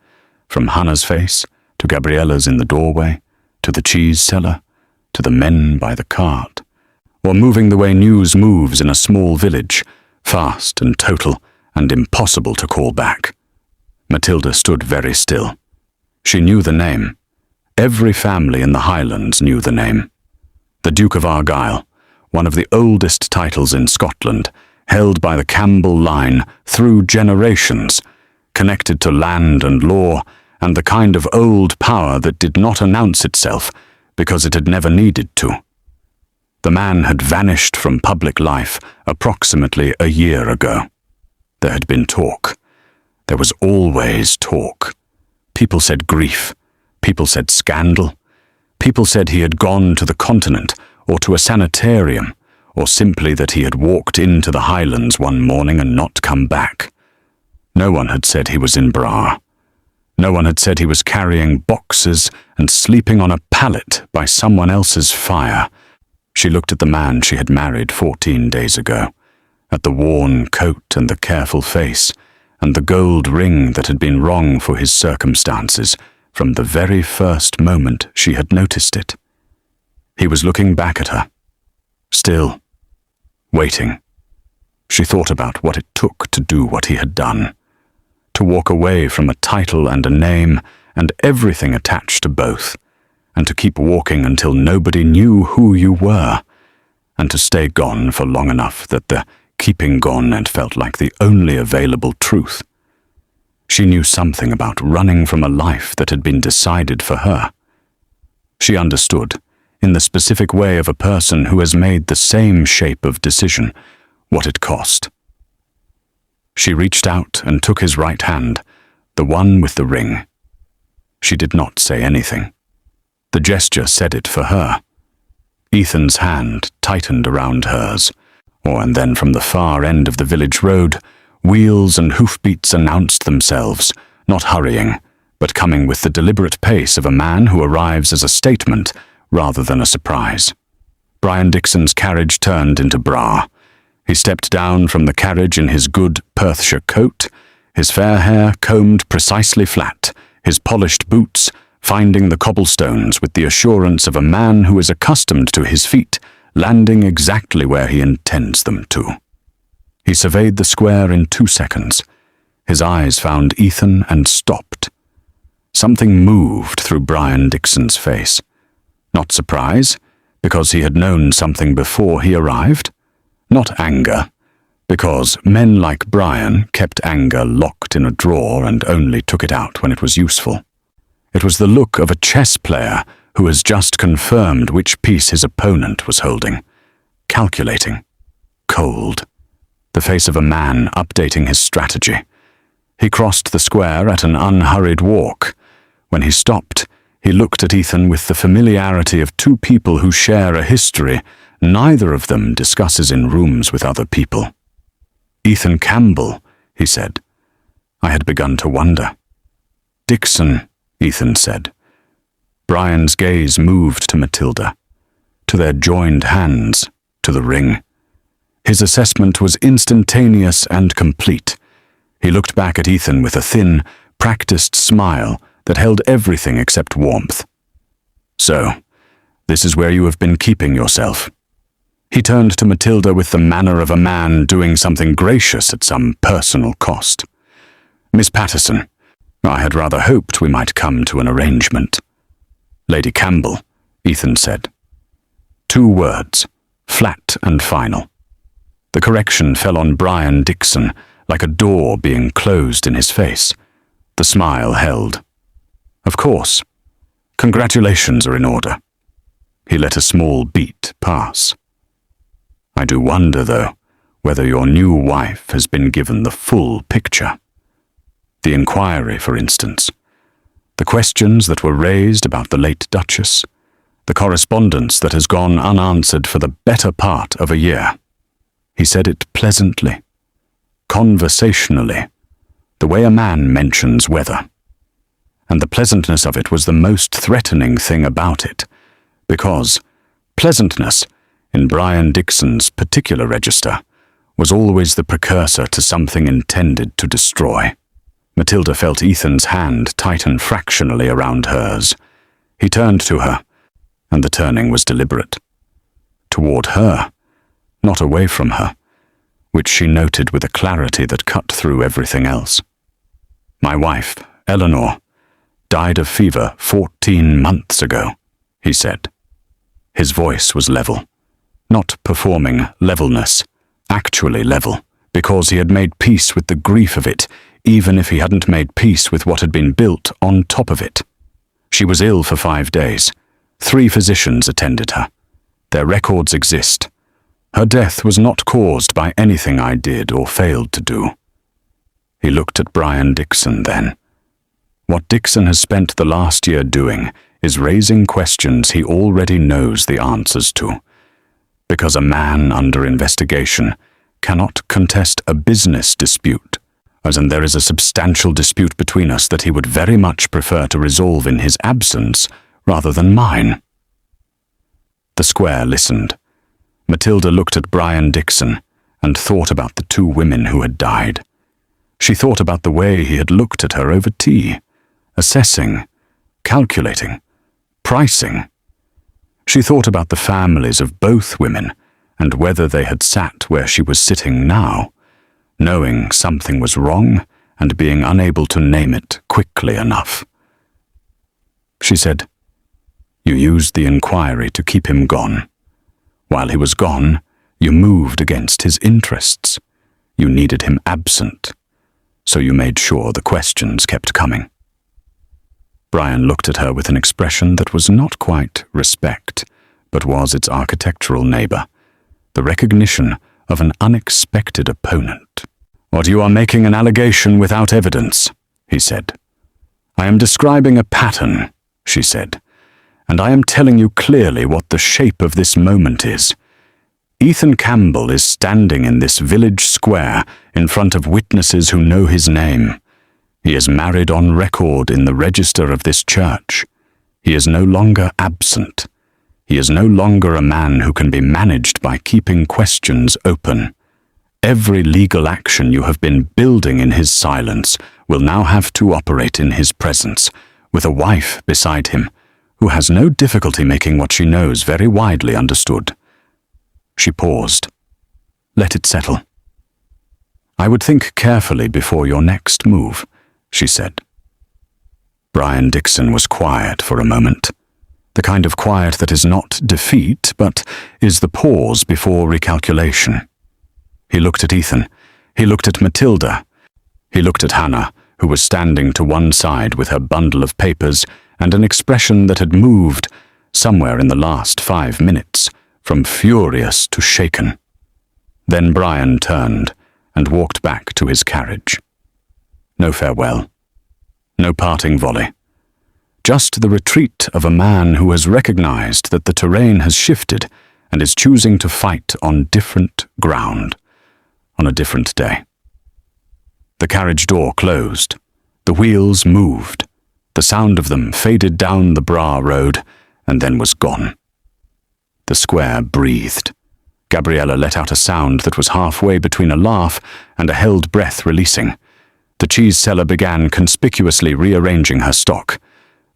from Hannah's face to Gabriella's in the doorway, to the cheese seller, to the men by the cart, or moving the way news moves in a small village, fast and total and impossible to call back. Matilda stood very still. She knew the name. Every family in the Highlands knew the name. The Duke of Argyll, one of the oldest titles in Scotland, held by the Campbell line through generations, connected to land and law and the kind of old power that did not announce itself because it had never needed to. The man had vanished from public life approximately a year ago. There had been talk. There was always talk. People said grief. People said scandal. People said he had gone to the continent or to a sanitarium, or simply that he had walked into the Highlands one morning and not come back. No one had said he was in Braar. No one had said he was carrying boxes and sleeping on a pallet by someone else's fire. She looked at the man she had married 14 days ago, at the worn coat and the careful face, and the gold ring that had been wrong for his circumstances from the very first moment she had noticed it. He was looking back at her, still, waiting. She thought about what it took to do what he had done, to walk away from a title and a name and everything attached to both, and to keep walking until nobody knew who you were, and to stay gone for long enough that the keeping gone had felt like the only available truth. She knew something about running from a life that had been decided for her. She understood, in the specific way of a person who has made the same shape of decision, what it cost. She reached out and took his right hand, the one with the ring. She did not say anything. The gesture said it for her. Ethan's hand tightened around hers, and then from the far end of the village road, wheels and hoofbeats announced themselves, not hurrying, but coming with the deliberate pace of a man who arrives as a statement rather than a surprise. Brian Dixon's carriage turned into Braar. He stepped down from the carriage in his good Perthshire coat, his fair hair combed precisely flat, his polished boots finding the cobblestones with the assurance of a man who is accustomed to his feet landing exactly where he intends them to. He surveyed the square in 2 seconds. His eyes found Ethan and stopped. Something moved through Brian Dixon's face. Not surprise, because he had known something before he arrived. Not anger, because men like Brian kept anger locked in a drawer and only took it out when it was useful. It was the look of a chess player who has just confirmed which piece his opponent was holding. Calculating. Cold. The face of a man updating his strategy. He crossed the square at an unhurried walk. When he stopped, he looked at Ethan with the familiarity of two people who share a history neither of them discusses in rooms with other people. "Ethan Campbell," he said. I had begun to wonder. "Dixon," Ethan said. Brian's gaze moved to Matilda, to their joined hands, to the ring. His assessment was instantaneous and complete. He looked back at Ethan with a thin, practiced smile that held everything except warmth. "So, this is where you have been keeping yourself." He turned to Matilda with the manner of a man doing something gracious at some personal cost. "Miss Paterson, I had rather hoped we might come to an arrangement." "Lady Campbell," Ethan said. 2 words, flat and final. The correction fell on Brian Dixon like a door being closed in his face. The smile held. "Of course. Congratulations are in order." He let a small beat pass. "I do wonder, though, whether your new wife has been given the full picture. The inquiry, for instance. The questions that were raised about the late Duchess. The correspondence that has gone unanswered for the better part of a year." He said it pleasantly, conversationally, the way a man mentions weather. And the pleasantness of it was the most threatening thing about it, because pleasantness, in Brian Dixon's particular register, was always the precursor to something intended to destroy. Matilda felt Ethan's hand tighten fractionally around hers. He turned to her, and the turning was deliberate. Toward her, not away from her, which she noted with a clarity that cut through everything else. "My wife, Eleanor, died of fever 14 months ago," he said. His voice was level. Not performing levelness, actually level, because he had made peace with the grief of it, even if he hadn't made peace with what had been built on top of it. She was ill for 5 days. 3 physicians attended her. Their records exist. Her death was not caused by anything I did or failed to do. He looked at Brian Dixon then. What Dixon has spent the last year doing is raising questions he already knows the answers to. Because a man under investigation cannot contest a business dispute, as in there is a substantial dispute between us that he would very much prefer to resolve in his absence rather than mine. The square listened. Matilda looked at Brian Dixon and thought about the 2 women who had died. She thought about the way he had looked at her over tea, assessing, calculating, pricing. She thought about the families of both women and whether they had sat where she was sitting now, knowing something was wrong and being unable to name it quickly enough. She said, "You used the inquiry to keep him gone. While he was gone, you moved against his interests. You needed him absent, so you made sure the questions kept coming." Brian looked at her with an expression that was not quite respect, but was its architectural neighbor, the recognition of an unexpected opponent. "What you are making an allegation without evidence," he said. "I am describing a pattern," she said, "and I am telling you clearly what the shape of this moment is. Ethan Campbell is standing in this village square in front of witnesses who know his name. He is married on record in the register of this church. He is no longer absent. He is no longer a man who can be managed by keeping questions open. Every legal action you have been building in his silence will now have to operate in his presence, with a wife beside him, who has no difficulty making what she knows very widely understood." She paused. "Let it settle." "I would think carefully before your next move," she said. Brian Dixon was quiet for a moment, the kind of quiet that is not defeat, but is the pause before recalculation. He looked at Ethan. He looked at Matilda. He looked at Hannah, who was standing to one side with her bundle of papers and an expression that had moved, somewhere in the last 5 minutes, from furious to shaken. Then Brian turned and walked back to his carriage. No farewell. No parting volley. Just the retreat of a man who has recognized that the terrain has shifted and is choosing to fight on different ground, on a different day. The carriage door closed. The wheels moved. The sound of them faded down the Braar road and then was gone. The square breathed. Gabriella let out a sound that was halfway between a laugh and a held breath releasing. The cheese seller began conspicuously rearranging her stock.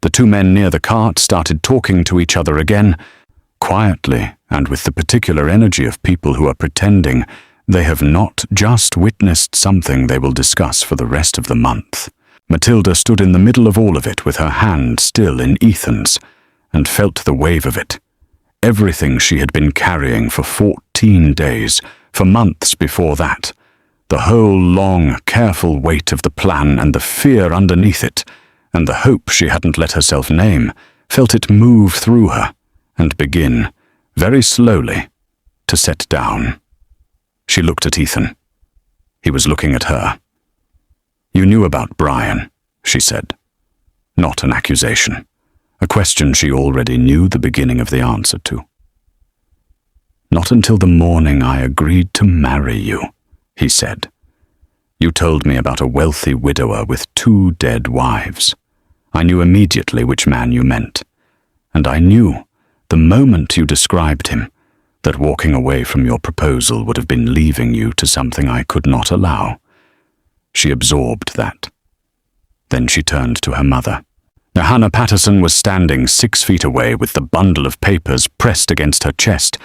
The 2 men near the cart started talking to each other again, quietly and with the particular energy of people who are pretending they have not just witnessed something they will discuss for the rest of the month. Matilda stood in the middle of all of it with her hand still in Ethan's and felt the wave of it. Everything she had been carrying for 14 days, for months before that. The whole long, careful weight of the plan and the fear underneath it, and the hope she hadn't let herself name, felt it move through her and begin, very slowly, to set down. She looked at Ethan. He was looking at her. "You knew about Brian," she said. Not an accusation. A question she already knew the beginning of the answer to. "Not until the morning I agreed to marry you," he said. "You told me about a wealthy widower with 2 dead wives. I knew immediately which man you meant. And I knew, the moment you described him, that walking away from your proposal would have been leaving you to something I could not allow." She absorbed that. Then she turned to her mother. Now Hannah Paterson was standing 6 feet away with the bundle of papers pressed against her chest,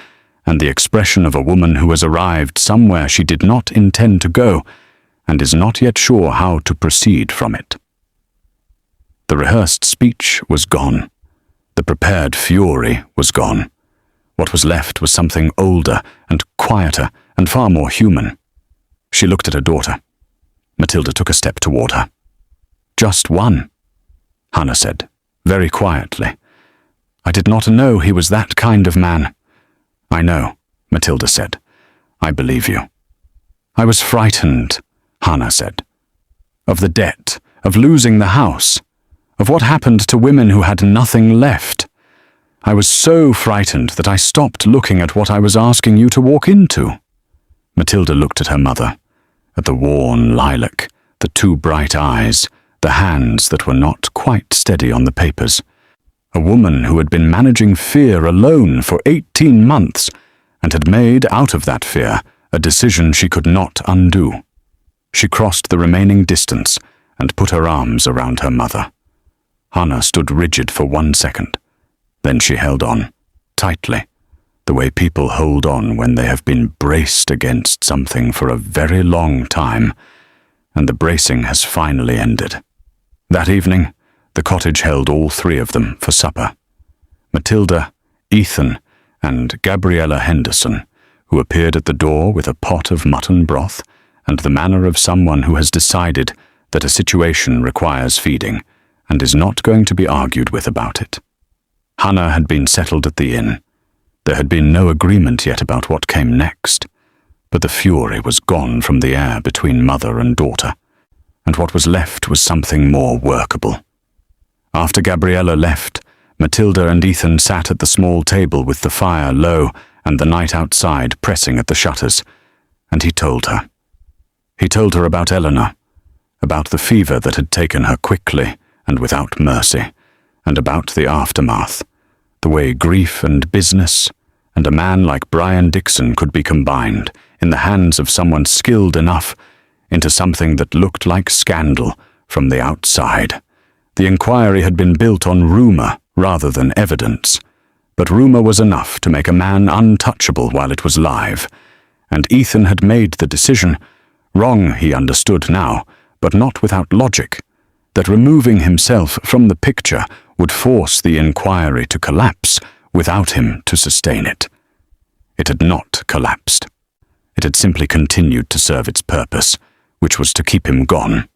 and the expression of a woman who has arrived somewhere she did not intend to go, and is not yet sure how to proceed from it. The rehearsed speech was gone. The prepared fury was gone. What was left was something older and quieter and far more human. She looked at her daughter. Matilda took a step toward her. "Just one," Hannah said, very quietly. "I did not know he was that kind of man." "I know," Matilda said. "I believe you." "I was frightened," Hannah said. "Of the debt, of losing the house, of what happened to women who had nothing left. I was so frightened that I stopped looking at what I was asking you to walk into." Matilda looked at her mother, at the worn lilac, the 2 bright eyes, the hands that were not quite steady on the papers. A woman who had been managing fear alone for 18 months and had made, out of that fear, a decision she could not undo. She crossed the remaining distance and put her arms around her mother. Hannah stood rigid for 1 second. Then she held on, tightly, the way people hold on when they have been braced against something for a very long time, and the bracing has finally ended. That evening, the cottage held all 3 of them for supper. Matilda, Ethan, and Gabriella Henderson, who appeared at the door with a pot of mutton broth and the manner of someone who has decided that a situation requires feeding and is not going to be argued with about it. Hannah had been settled at the inn. There had been no agreement yet about what came next, but the fury was gone from the air between mother and daughter, and what was left was something more workable. After Gabriella left, Matilda and Ethan sat at the small table with the fire low and the night outside pressing at the shutters, and he told her. He told her about Eleanor, about the fever that had taken her quickly and without mercy, and about the aftermath, the way grief and business and a man like Brian Dixon could be combined in the hands of someone skilled enough into something that looked like scandal from the outside. The inquiry had been built on rumor rather than evidence, but rumor was enough to make a man untouchable while it was live, and Ethan had made the decision, wrong he understood now, but not without logic, that removing himself from the picture would force the inquiry to collapse without him to sustain it. It had not collapsed. It had simply continued to serve its purpose, which was to keep him gone.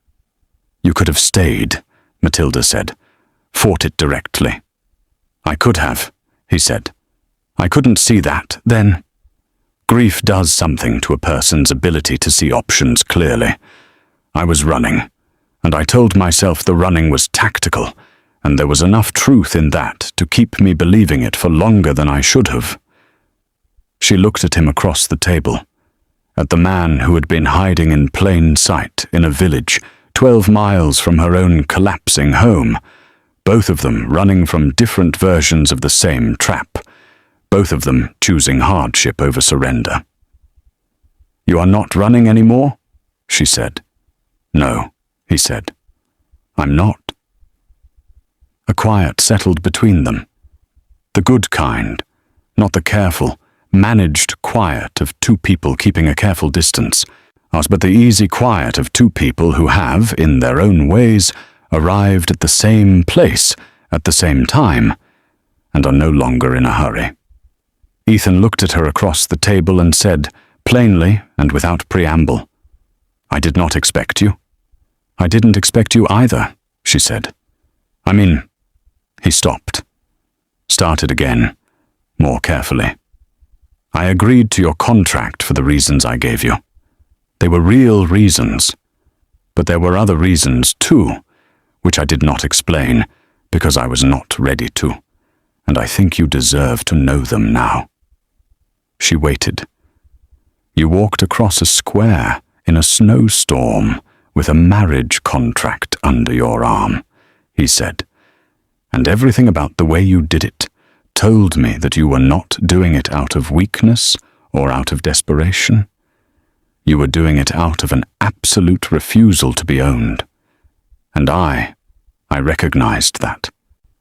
"You could have stayed," Matilda said, "fought it directly." "I could have," he said. "I couldn't see that then." Grief does something to a person's ability to see options clearly. I was running, and I told myself the running was tactical, and there was enough truth in that to keep me believing it for longer than I should have. She looked at him across the table, at the man who had been hiding in plain sight in a village 12 miles from her own collapsing home, both of them running from different versions of the same trap, both of them choosing hardship over surrender. "You are not running anymore?" she said. "No," he said. "I'm not." A quiet settled between them. The good kind, not the careful, managed quiet of two people keeping a careful distance, but the easy quiet of two people who have, in their own ways, arrived at the same place at the same time, and are no longer in a hurry. Ethan looked at her across the table and said, plainly and without preamble, "I did not expect you." "I didn't expect you either," she said. "I mean—" He stopped, started again, more carefully. "I agreed to your contract for the reasons I gave you. They were real reasons, but there were other reasons too, which I did not explain because I was not ready to, and I think you deserve to know them now." She waited. "You walked across a square in a snowstorm with a marriage contract under your arm," he said, "and everything about the way you did it told me that you were not doing it out of weakness or out of desperation. You were doing it out of an absolute refusal to be owned. And I recognized that,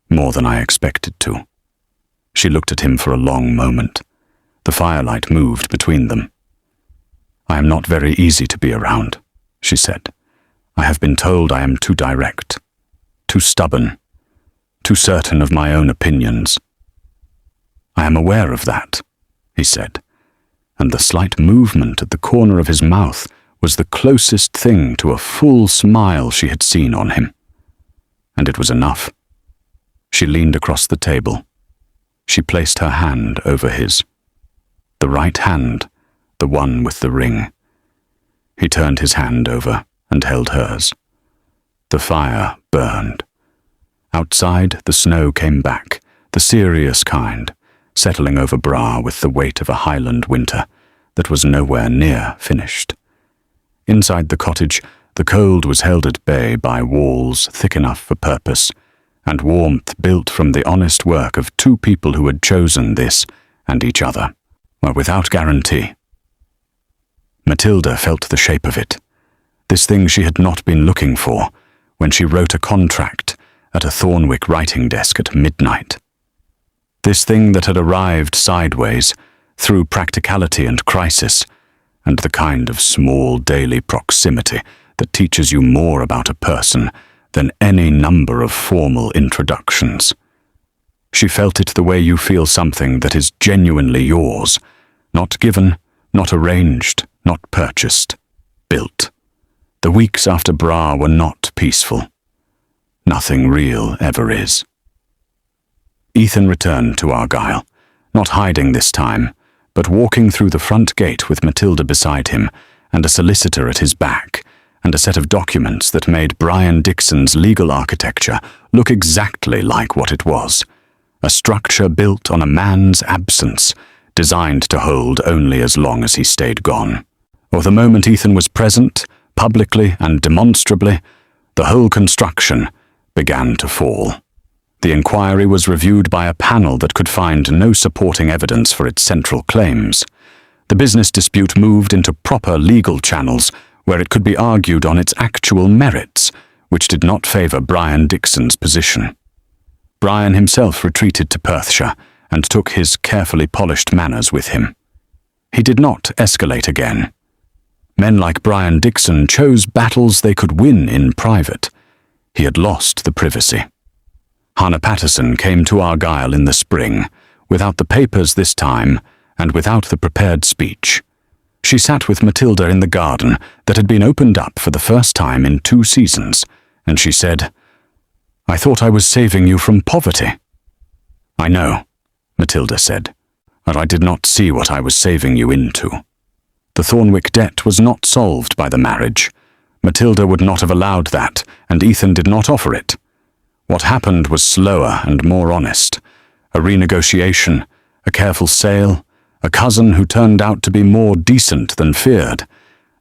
more than I expected to." She looked at him for a long moment. The firelight moved between them. "I am not very easy to be around," she said. "I have been told I am too direct, too stubborn, too certain of my own opinions." "I am aware of that," he said, and the slight movement at the corner of his mouth was the closest thing to a full smile she had seen on him. And it was enough. She leaned across the table. She placed her hand over his. The right hand, the one with the ring. He turned his hand over and held hers. The fire burned. Outside, the snow came back, the serious kind, settling over Braar with the weight of a Highland winter that was nowhere near finished. Inside the cottage, the cold was held at bay by walls thick enough for purpose, and warmth built from the honest work of two people who had chosen this and each other, without guarantee. Matilda felt the shape of it, this thing she had not been looking for when she wrote a contract at a Thornwick writing desk at midnight. This thing that had arrived sideways, through practicality and crisis, and the kind of small daily proximity that teaches you more about a person than any number of formal introductions. She felt it the way you feel something that is genuinely yours, not given, not arranged, not purchased, built. The weeks after Braar were not peaceful. Nothing real ever is. Ethan returned to Argyle, not hiding this time, but walking through the front gate with Matilda beside him and a solicitor at his back, and a set of documents that made Brian Dixon's legal architecture look exactly like what it was. A structure built on a man's absence, designed to hold only as long as he stayed gone. Or the moment Ethan was present, publicly and demonstrably, the whole construction began to fall. The inquiry was reviewed by a panel that could find no supporting evidence for its central claims. The business dispute moved into proper legal channels where it could be argued on its actual merits, which did not favour Brian Dixon's position. Brian himself retreated to Perthshire and took his carefully polished manners with him. He did not escalate again. Men like Brian Dixon chose battles they could win in private. He had lost the privacy. Hannah Paterson came to Argyll in the spring, without the papers this time, and without the prepared speech. She sat with Matilda in the garden that had been opened up for the first time in 2 seasons, and she said, "I thought I was saving you from poverty." "I know," Matilda said, "but I did not see what I was saving you into." The Thornwick debt was not solved by the marriage. Matilda would not have allowed that, and Ethan did not offer it. What happened was slower and more honest. A renegotiation, a careful sale, a cousin who turned out to be more decent than feared,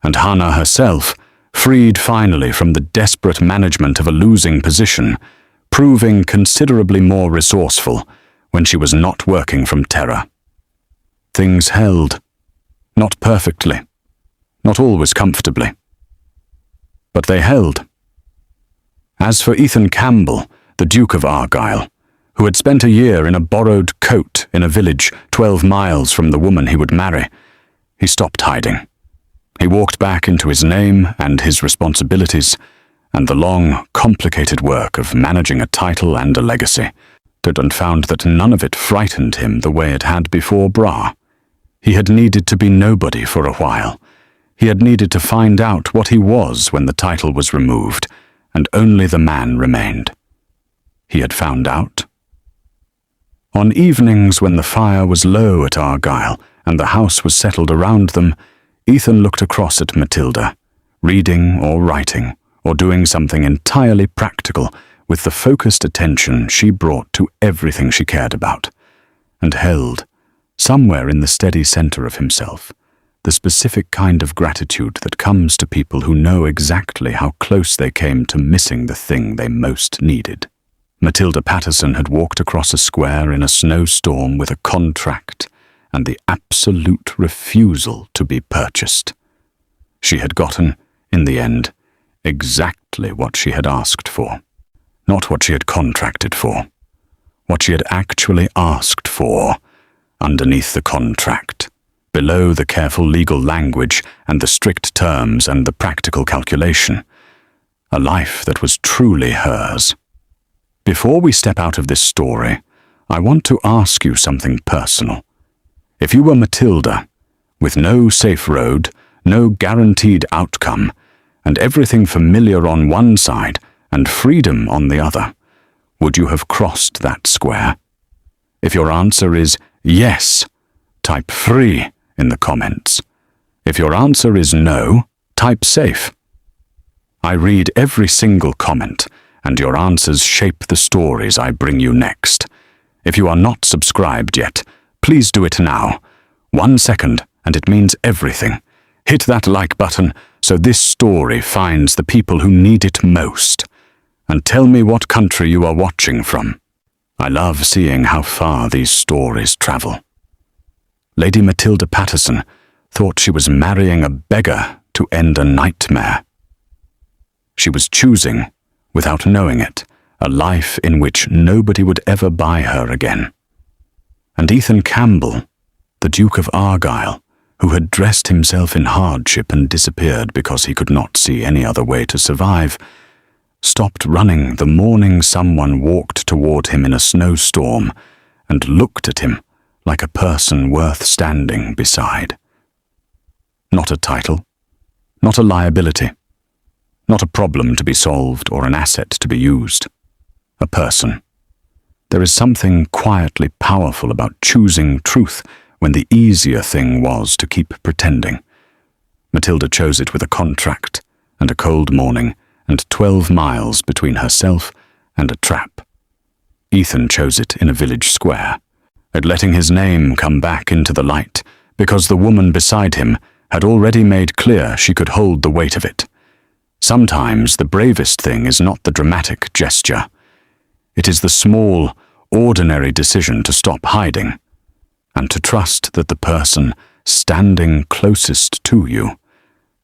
and Hannah herself, freed finally from the desperate management of a losing position, proving considerably more resourceful when she was not working from terror. Things held. Not perfectly, not always comfortably, but they held. As for Ethan Campbell, the Duke of Argyll, who had spent a year in a borrowed coat in a village 12 miles from the woman he would marry, he stopped hiding. He walked back into his name and his responsibilities, and the long, complicated work of managing a title and a legacy, and found that none of it frightened him the way it had before Braar. He had needed to be nobody for a while. He had needed to find out what he was when the title was removed, and only the man remained. He had found out. On evenings when the fire was low at Argyll and the house was settled around them, Ethan looked across at Matilda, reading or writing, or doing something entirely practical with the focused attention she brought to everything she cared about, and held, somewhere in the steady center of himself, the specific kind of gratitude that comes to people who know exactly how close they came to missing the thing they most needed. Matilda Paterson had walked across a square in a snowstorm with a contract and the absolute refusal to be purchased. She had gotten, in the end, exactly what she had asked for. Not what she had contracted for. What she had actually asked for, underneath the contract, below the careful legal language and the strict terms and the practical calculation. A life that was truly hers. Before we step out of this story, I want to ask you something personal. If you were Matilda, with no safe road, no guaranteed outcome, and everything familiar on one side and freedom on the other, would you have crossed that square? If your answer is yes, type 3 in the comments. If your answer is no, type safe. I read every single comment, and your answers shape the stories I bring you next. If you are not subscribed yet, please do it now. 1 second, and it means everything. Hit that like button so this story finds the people who need it most. And tell me what country you are watching from. I love seeing how far these stories travel. Lady Matilda Paterson thought she was marrying a beggar to end a nightmare. She was choosing, without knowing it, a life in which nobody would ever buy her again. And Ethan Campbell, the Duke of Argyll, who had dressed himself in hardship and disappeared because he could not see any other way to survive, stopped running the morning someone walked toward him in a snowstorm and looked at him like a person worth standing beside. Not a title, not a liability, not a problem to be solved or an asset to be used. A person. There is something quietly powerful about choosing truth when the easier thing was to keep pretending. Matilda chose it with a contract and a cold morning and 12 miles between herself and a trap. Ethan chose it in a village square, at letting his name come back into the light, because the woman beside him had already made clear she could hold the weight of it. Sometimes the bravest thing is not the dramatic gesture. It is the small, ordinary decision to stop hiding, and to trust that the person standing closest to you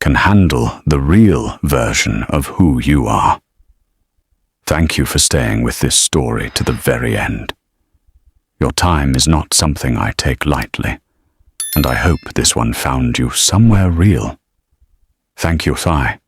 can handle the real version of who you are. Thank you for staying with this story to the very end. Your time is not something I take lightly, and I hope this one found you somewhere real. Thank you, Thai.